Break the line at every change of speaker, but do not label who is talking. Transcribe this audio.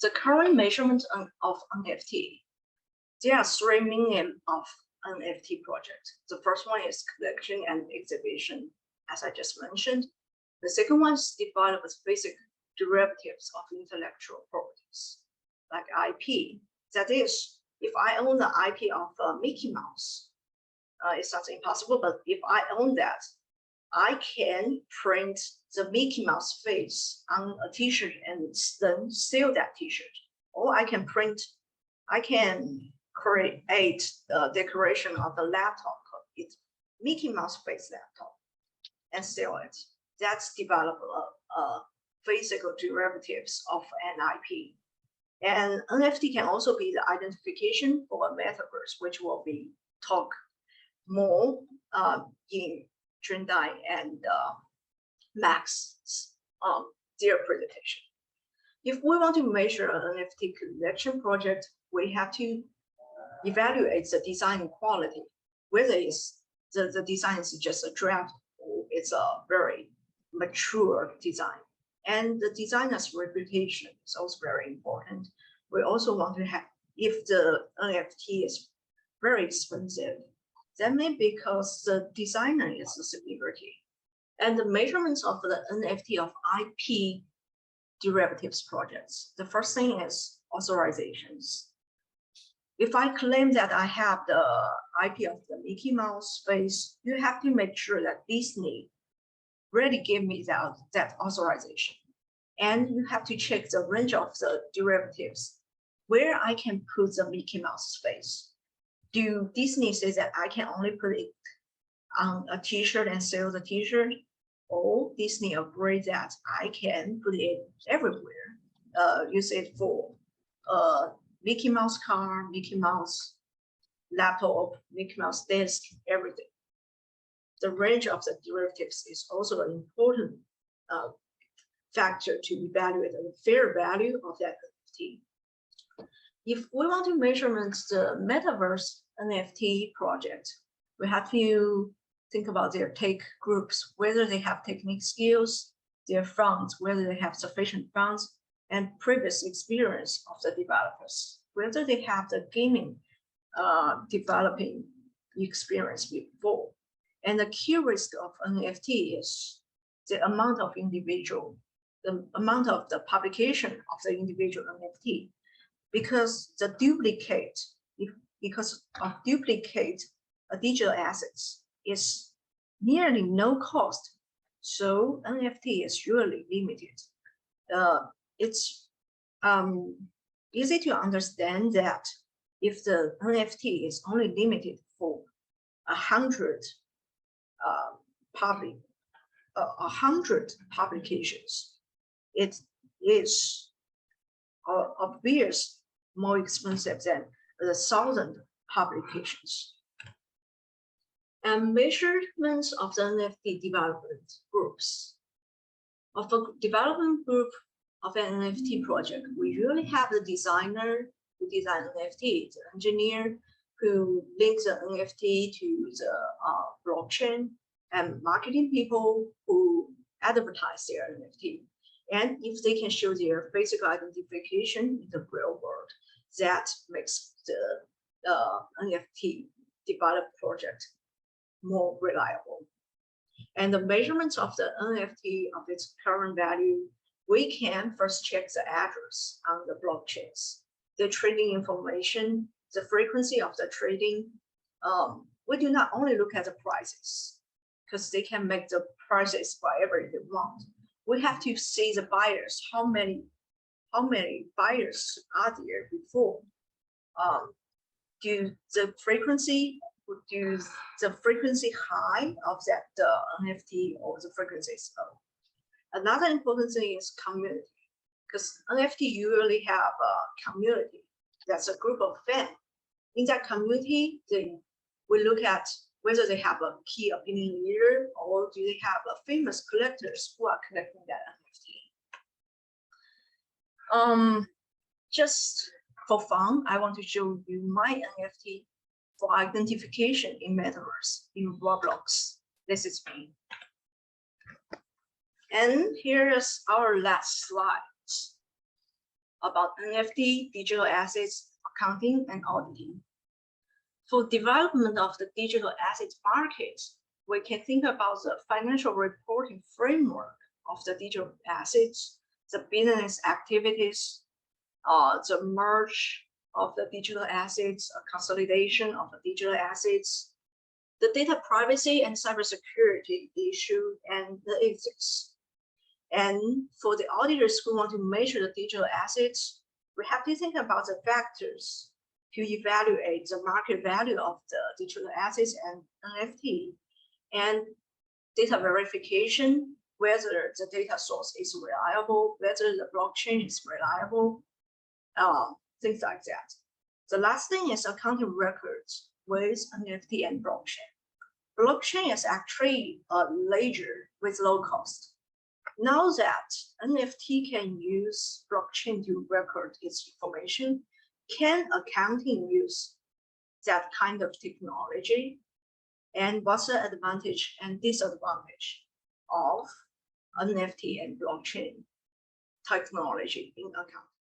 the current measurement of NFT, there are 3 million of NFT projects. The first one is collection and exhibition, as I just mentioned. The second one is develop basic derivatives of intellectual properties, like IP. That is, if I own the IP of Mickey Mouse, it's not impossible, but if I own that, I can print the Mickey Mouse face on a t-shirt and then sell that t-shirt. Or I can create the decoration of the laptop, it's Mickey Mouse face laptop, and sell it. That's develop physical derivatives of an IP. And NFT can also be the identification for a metaverse, which will be talked more in Trendai and Max their presentation. If we want to measure an NFT collection project, we have to evaluate the design quality, whether it's the design is just a draft or it's a very mature design. And the designer's reputation is also very important. We also want to have, if the NFT is very expensive, that may be because the designer is a celebrity. And the measurements of the NFT of IP derivatives projects, the first thing is authorizations. If I claim that I have the IP of the Mickey Mouse face, you have to make sure that Disney really give me that authorization. And you have to check the range of the derivatives where I can put the Mickey Mouse face. Do Disney say that I can only put it on a t-shirt and sell the t-shirt? Or Disney agree that I can put it everywhere, use it for Mickey Mouse car, Mickey Mouse laptop, Mickey Mouse desk, everything. The range of the derivatives is also an important factor to evaluate the fair value of that NFT. If we want to measurement the metaverse NFT project, we have to think about their tech groups, whether they have technical skills, their funds, whether they have sufficient funds, and previous experience of the developers, whether they have the gaming developing experience before. And the key risk of NFT is the amount of individual, the amount of the publication of the individual NFT, because the duplicate, because of duplicate digital assets is nearly no cost. So NFT is really limited. It's easy to understand that if the NFT is only limited for 100 publications, it is obvious more expensive than the 1,000 publications. And measurements of the NFT development groups. Of a development group of an NFT project, we usually have the designer who designs NFT, the engineer who links the NFT to the blockchain, and marketing people who advertise their NFT. And if they can show their physical identification in the real world, that makes the NFT developed project more reliable. And the measurements of the NFT of its current value, we can first check the address on the blockchains, the trading information, the frequency of the trading. We do not only look at the prices, because they can make the prices whatever they want. We have to see the buyers, how many buyers are there before. Do the frequency high of that NFT, or the frequency is low? Another important thing is community, because NFT usually have a community. That's a group of fans. In that community, we look at whether they have a key opinion leader, or do they have famous collectors who are collecting that NFT. Just for fun, I want to show you my NFT for identification in Metaverse, in Roblox. This is me. And here's our last slide. about NFT, digital assets, accounting, and auditing. For development of the digital assets market, we can think about the financial reporting framework of the digital assets, the business activities, the merge of the digital assets, a consolidation of the digital assets, the data privacy and cybersecurity issue, and the ethics. And for the auditors who want to measure the digital assets, we have to think about the factors to evaluate the market value of the digital assets and NFT, and data verification, whether the data source is reliable, whether the blockchain is reliable, things like that. The last thing is accounting records with NFT and blockchain. Blockchain is actually a ledger with low cost. Now that NFT can use blockchain to record its information, can accounting use that kind of technology? And what's the advantage and disadvantage of NFT and blockchain technology in accounting?